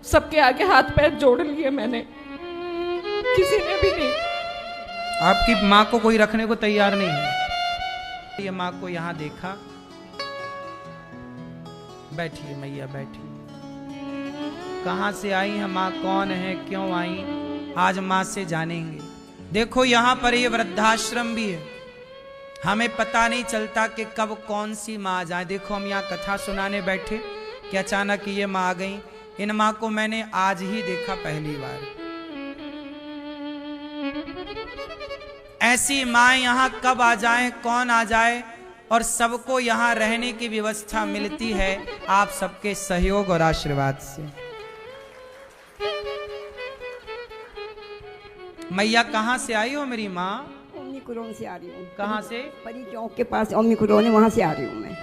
सबके आगे हाथ पैर जोड़ लिए मैंने, किसी ने भी नहीं। आपकी माँ को कोई रखने को तैयार नहीं है। ये माँ को यहाँ देखा। बैठिए मैया बैठिए। कहाँ से आई है माँ, कौन है, क्यों आई, आज माँ से जानेंगे। देखो यहाँ पर ये वृद्धाश्रम भी है, हमें पता नहीं चलता कि कब कौन सी माँ आ जाए। देखो हम यहाँ कथा सुनाने बैठे कि अचानक ये माँ आ गई। इन माँ को मैंने आज ही देखा पहली बार। ऐसी माँ यहाँ कब आ जाए, कौन आ जाए, और सबको यहाँ रहने की व्यवस्था मिलती है आप सबके सहयोग और आशीर्वाद से। मैया कहाँ से आई हो मेरी माँ? ओमिक्रोन से आ रही हूँ। कहाँ से? परी चौक के पास ओमिक्रोन है, वहाँ से आ रही हूँ मैं।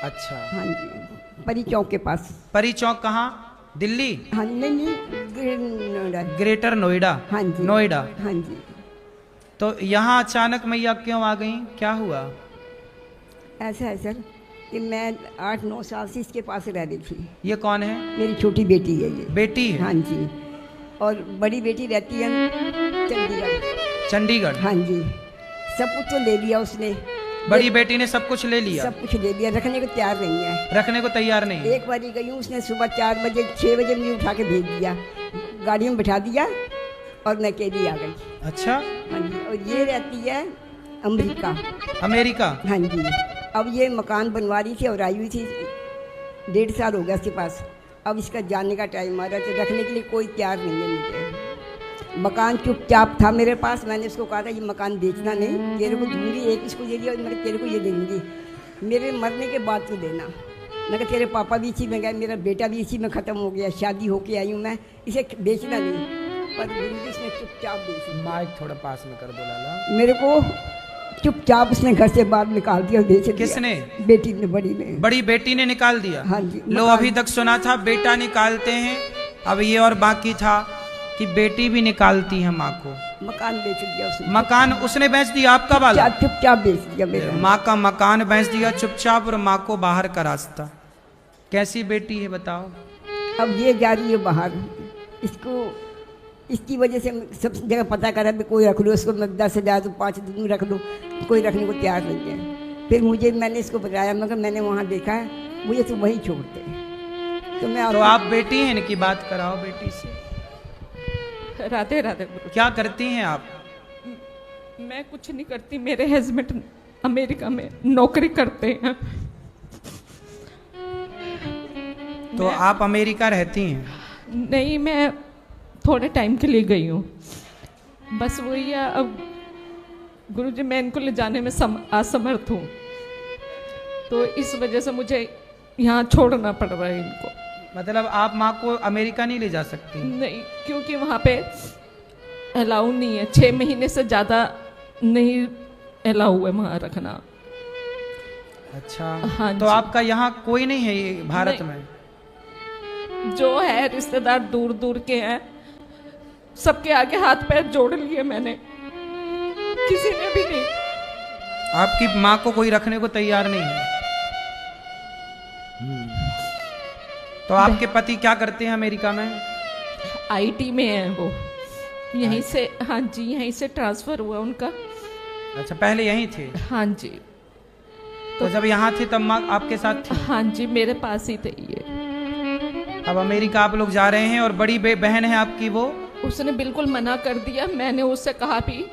अच्छा। हाँ जी, परी चौक के पास। परी चौक कहाँ? दिल्ली? हाँ नहीं, नोएडा। ग्रेटर नोएडा? हाँ जी, नोएडा। हाँ जी। तो यहाँ अचानक मैया क्यों आ गई, क्या हुआ? ऐसा है सर कि मैं 8-9 साल से इसके पास रह रही थी। ये कौन है? मेरी छोटी बेटी है ये। बेटी है? हाँ जी। और बड़ी बेटी रहती है चंडीगढ़। चंडीगढ़? हाँ जी। सब कुछ तो ले लिया उसने। बड़ी बेटी ने सब कुछ ले लिया? सब कुछ ले लिया, रखने को तैयार नहीं है। रखने को तैयार नहीं है। एक बार ही गई हूँ, उसने सुबह 4 बजे 6 बजे मुझे उठा के भेज दिया, गाड़ी में बिठा दिया और मैं अकेली आ गई। अच्छा। हाँ जी। और ये रहती है अमेरिका। अमेरिका? हाँ जी। अब ये मकान बनवा रही थी और आई हुई थी, 1.5 साल हो गया इसके पास। अब इसका जाने का टाइम आ रहा है, तो रखने के लिए कोई तैयार नहीं है मुझे। मकान चुपचाप था मेरे पास, मैंने उसको कहा था ये मकान बेचना नहीं, तेरे को दूंगी, एक इसको दे दिया और मैं तेरे को ये दे दूँगी, मेरे मरने के बाद तू देना। मैं कहा तेरे पापा भी इसी में गए, मेरा बेटा भी इसी में ख़त्म हो गया, शादी होके आई हूँ मैं, इसे बेचना नहीं। पर गुरुजी उसने चुपचाप बेच दिया। माइक थोड़ा पास में कर दो लाला। मेरे को चुपचाप उसने घर से बाहर निकाल दिया और बेच दिया। किसने? बेटी ने, बड़ी ने। बड़ी बेटी ने निकाल दिया? हाँ जी। लो अभी तक सुना था बेटा निकालते हैं, अब ये और बाकी था कि बेटी भी निकालती है माँ को। मकान बेच दिया उसने। मकान उसने बेच दिया आपका वाला? चुपचाप बेच दिया मेरा। माँ का मकान बेच दिया चुपचाप और माँ को बाहर का रास्ता। कैसी बेटी है बताओ? अब ये जा रही है बाहर, इसको इसकी वजह से सब जगह पता करा भी कोई रख लो इसको, मैं 10,000 तो 5 दिन रख लो, कोई रखने को तैयार नहीं है। फिर मुझे, मैंने इसको बताया, मगर मैंने वहाँ देखा है, मुझे तो वहीं छोड़ते। तो आप बेटी हैं, इनकी बात कराओ बेटी से। राधे राधे गुरु। क्या करती हैं आप? मैं कुछ नहीं करती, मेरे हस्बैंड अमेरिका में नौकरी करते हैं। तो आप अमेरिका रहती हैं? नहीं, मैं थोड़े टाइम के लिए गई हूँ, बस वही है। अब गुरुजी मैं इनको ले जाने में असमर्थ हूँ, तो इस वजह से मुझे यहाँ छोड़ना पड़ रहा है इनको। मतलब आप माँ को अमेरिका नहीं ले जा सकती? नहीं, क्योंकि वहाँ पे अलाउ नहीं है, 6 महीने से ज़्यादा नहीं अलाउ है वहाँ रखना। अच्छा। हाँ। तो आपका यहाँ कोई नहीं है ये भारत में? जो है रिश्तेदार दूर दूर के हैं, सबके आगे हाथ पैर जोड़ लिए मैंने, किसी ने भी नहीं। आपकी माँ को कोई रखने को तैयार नहीं है? तो आपके पति क्या करते हैं अमेरिका में? आईटी में है वो, यहीं से। हाँ जी, यहीं से ट्रांसफर हुआ उनका। अच्छा, पहले यहीं थे? हाँ जी। तो जब यहाँ थे तब माँ आपके साथ थी? हाँ जी, मेरे पास ही थे ये। अब अमेरिका आप लोग जा रहे हैं और बड़ी बहन है आपकी, वो उसने बिल्कुल मना कर दिया। मैंने उससे कहा भी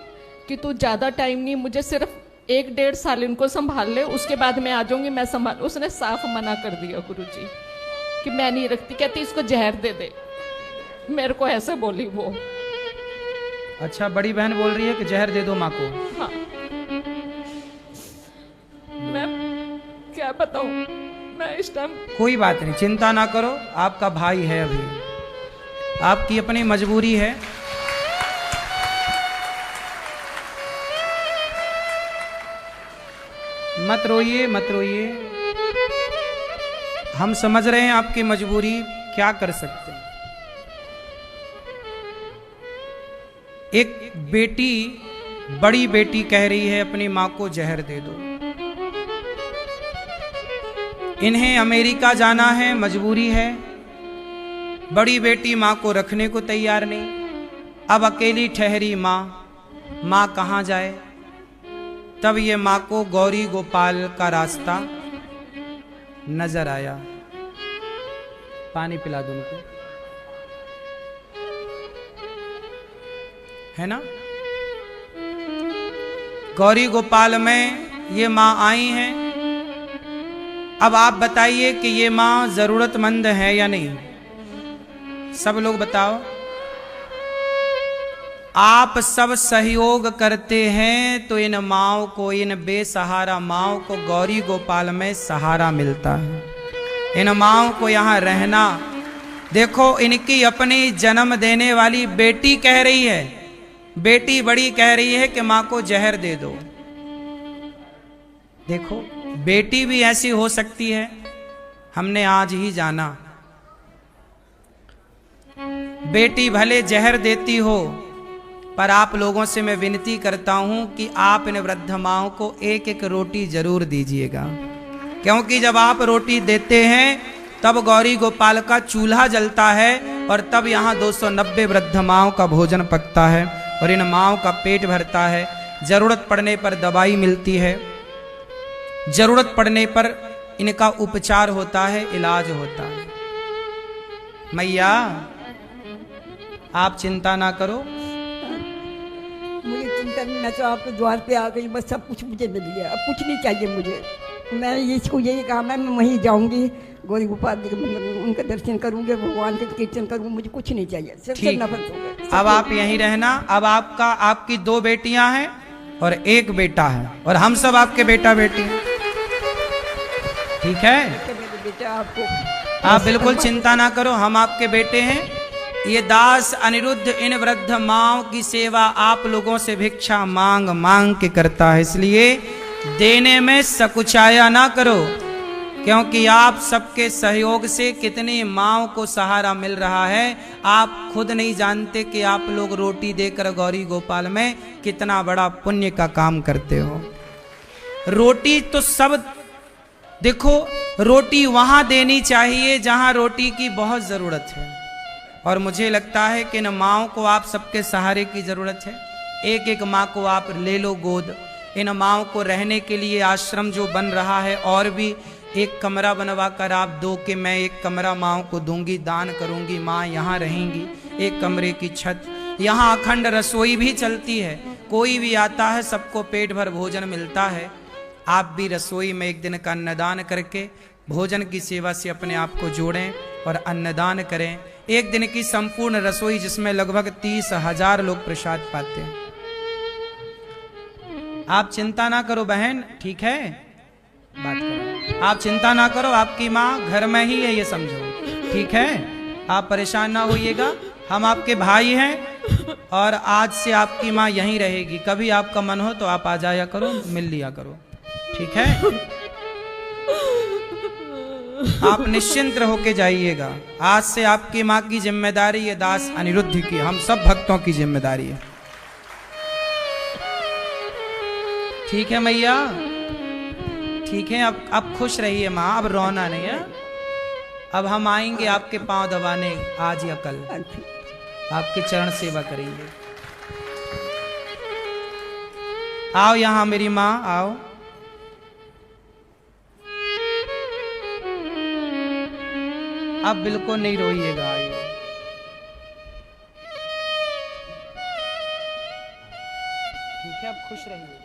कि तू ज़्यादा टाइम नहीं, मुझे सिर्फ 1-1.5 साल इनको संभाल ले, उसके बाद मैं आ जाऊंगी, मैं संभाल। उसने साफ मना कर दिया गुरुजी कि मैं नहीं रखती, कहती इसको जहर दे दे, मेरे को ऐसे बोली वो। अच्छा, बड़ी बहन बोल रही है कि जहर दे दो माँ को? हाँ। मैं क्या बताऊं, मैं इस टाइम। कोई बात नहीं, चिंता ना करो, आपका भाई है, अभी आपकी अपनी मजबूरी है। मत रोइए मत रोइए, हम समझ रहे हैं आपकी मजबूरी, क्या कर सकते हैं। एक बेटी, बड़ी बेटी कह रही है अपनी माँ को जहर दे दो। इन्हें अमेरिका जाना है, मजबूरी है। बड़ी बेटी माँ को रखने को तैयार नहीं। अब अकेली ठहरी माँ, माँ कहाँ जाए। तब ये माँ को गौरी गोपाल का रास्ता नजर आया। पानी पिला दो उनको, है ना। गौरी गोपाल में ये माँ आई हैं। अब आप बताइए कि ये माँ जरूरतमंद है या नहीं। सब लोग बताओ। आप सब सहयोग करते हैं तो इन माँओं को, इन बेसहारा माँओं को गौरी गोपाल में सहारा मिलता है। इन माँओं को यहाँ रहना, देखो इनकी अपनी जन्म देने वाली बेटी कह रही है, बेटी बड़ी कह रही है कि माँ को जहर दे दो। देखो बेटी भी ऐसी हो सकती है, हमने आज ही जाना। बेटी भले जहर देती हो, पर आप लोगों से मैं विनती करता हूं कि आप इन वृद्ध माओं को एक एक रोटी जरूर दीजिएगा, क्योंकि जब आप रोटी देते हैं तब गौरी गोपाल का चूल्हा जलता है और तब यहाँ 290 वृद्ध माओं का भोजन पकता है और इन माओं का पेट भरता है। जरूरत पड़ने पर दवाई मिलती है, जरूरत पड़ने पर इनका उपचार होता है, इलाज होता है। मैया आप चिंता ना करो। मुझे चिंता नहीं, मैं तो आपके द्वार पे आ गई, बस सब कुछ मुझे मिल गया, अब कुछ नहीं चाहिए मुझे। मैं इसको यही कहा, मैं वहीं जाऊंगी गौरी गोपाल जी के मंदिर में, उनका दर्शन करूंगे, भगवान के कीर्तन करूंगी, मुझे कुछ नहीं चाहिए, सबसे नफरत हो गई। अब आप यहीं रहना। अब आपकी 2 बेटियां हैं और 1 बेटा है और हम सब आपके बेटा बेटी हैं, ठीक है। बेटा आपको आप बिल्कुल चिंता ना करो, हम आपके बेटे हैं। ये दास अनिरुद्ध इन वृद्ध माँओं की सेवा आप लोगों से भिक्षा मांग मांग के करता है, इसलिए देने में सकुचाया ना करो, क्योंकि आप सबके सहयोग से कितनी माँओं को सहारा मिल रहा है। आप खुद नहीं जानते कि आप लोग रोटी देकर गौरी गोपाल में कितना बड़ा पुण्य का काम करते हो। रोटी तो सब, देखो रोटी वहां देनी चाहिए जहां रोटी की बहुत जरूरत है, और मुझे लगता है कि इन माँओं को आप सबके सहारे की जरूरत है। एक एक माँ को आप ले लो गोद। इन माँओं को रहने के लिए आश्रम जो बन रहा है, और भी एक कमरा बनवा कर आप दो कि मैं एक कमरा माँओं को दूंगी, दान करूंगी, माँ यहाँ रहेंगी। एक कमरे की छत, यहाँ अखंड रसोई भी चलती है, कोई भी आता है सबको पेट भर भोजन मिलता है। आप भी रसोई में एक दिन का अन्नदान करके भोजन की सेवा से अपने आप को जोड़ें और अन्नदान करें। एक दिन की संपूर्ण रसोई जिसमें लगभग 30,000 लोग प्रसाद पाते हैं। आप चिंता ना करो बहन, ठीक है, बात करो। आप चिंता ना करो, आपकी माँ घर में ही है, ये समझो, ठीक है। आप परेशान ना होइएगा, हम आपके भाई हैं और आज से आपकी माँ यहीं रहेगी। कभी आपका मन हो तो आप आ जाया करो, मिल लिया करो, ठीक है। आप निश्चिंत होके जाइएगा। आज से आपकी माँ की जिम्मेदारी ये दास अनिरुद्ध की, हम सब भक्तों की जिम्मेदारी है, ठीक है मैया, ठीक है। अब खुश रहिए माँ, अब रोना नहीं है। अब हम आएंगे आपके पांव दबाने, आज या कल आपके चरण सेवा करेंगे। आओ यहाँ मेरी माँ, आओ। अब बिल्कुल नहीं रोइएगा, आइए। ठीक है, अब खुश रहिएगा।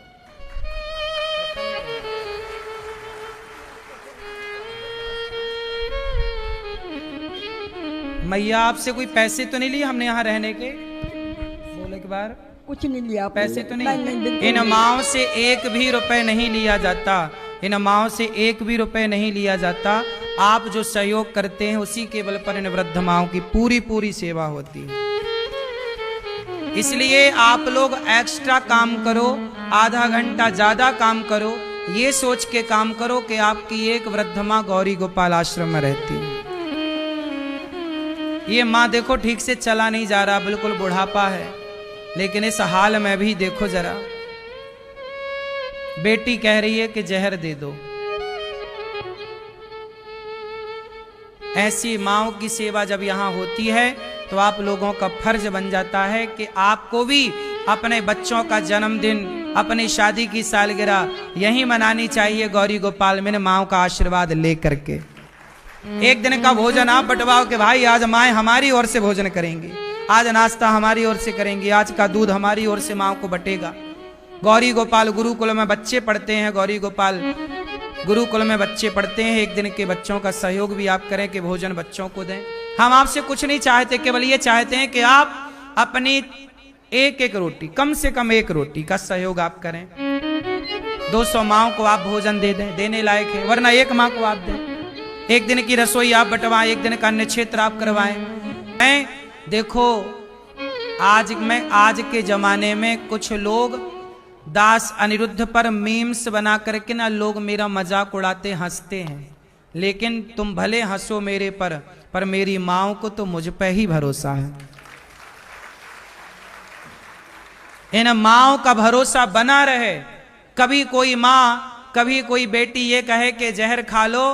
मैया आपसे कोई पैसे तो नहीं लिए हमने यहाँ रहने के? बोले एक बार। कुछ नहीं लिया, पैसे तो नहीं, नहीं। इन माओं से 1 भी रुपए नहीं लिया जाता, इन माओं से 1 भी रुपए नहीं लिया जाता। आप जो सहयोग करते हैं उसी के बल पर इन वृद्ध माओं की पूरी सेवा होती है। इसलिए आप लोग एक्स्ट्रा काम करो, आधा घंटा ज्यादा काम करो, ये सोच के काम करो कि आपकी एक वृद्ध माँ गौरी गोपाल आश्रम में रहती है। ये माँ देखो ठीक से चला नहीं जा रहा, बिल्कुल बुढ़ापा है, लेकिन इस हाल में भी देखो जरा, बेटी कह रही है कि जहर दे दो। ऐसी माँओं की सेवा जब यहाँ होती है तो आप लोगों का फर्ज बन जाता है कि आपको भी अपने बच्चों का जन्मदिन, अपनी शादी की सालगिरह यही मनानी चाहिए गौरी गोपाल में माँओं का आशीर्वाद लेकर के। एक दिन का भोजन आप बंटवाओ कि भाई आज माएँ हमारी ओर से भोजन करेंगी, आज नाश्ता हमारी ओर से करेंगी, आज का दूध हमारी ओर से माँ को बटेगा। गौरी गोपाल गुरुकुल में बच्चे पढ़ते हैं, गौरी गोपाल गुरुकुल में बच्चे पढ़ते हैं। एक दिन के बच्चों का सहयोग भी आप करें कि भोजन बच्चों को दें। हम आपसे कुछ नहीं चाहते, केवल ये चाहते हैं कि आप अपनी एक एक रोटी, कम से कम एक रोटी का सहयोग आप करें। 200 माँओं को आप भोजन दे दें, देने लायक है, वरना एक माँ को आप दें। एक दिन की रसोई आप बंटवाएं, एक दिन का अन्य क्षेत्र आप करवाएं। मैं देखो आज के जमाने में कुछ लोग दास अनिरुद्ध पर मीम्स बना करके ना लोग मेरा मजाक उड़ाते हंसते हैं, लेकिन तुम भले हंसो मेरे पर मेरी माँओं को तो मुझ पे ही भरोसा है। इन माँओं का भरोसा बना रहे। कभी कोई माँ, कभी कोई बेटी ये कहे कि जहर खा लो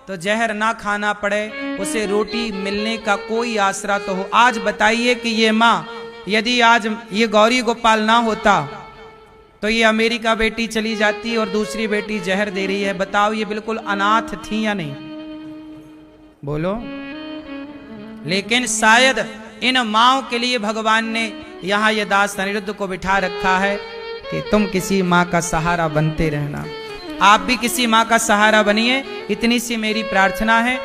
तो जहर ना खाना पड़े, उसे रोटी मिलने का कोई आसरा तो हो। आज बताइए कि ये माँ, यदि आज ये गौरी गोपाल ना होता तो ये अमेरिका बेटी चली जाती और दूसरी बेटी जहर दे रही है। बताओ ये बिल्कुल अनाथ थी या नहीं? बोलो। लेकिन शायद इन माँओं के लिए भगवान ने यहाँ ये दास अनिरुद्ध को बिठा रखा है कि तुम किसी माँ का सहारा बनते रहना। आप भी किसी माँ का सहारा बनिए, इतनी सी मेरी प्रार्थना है।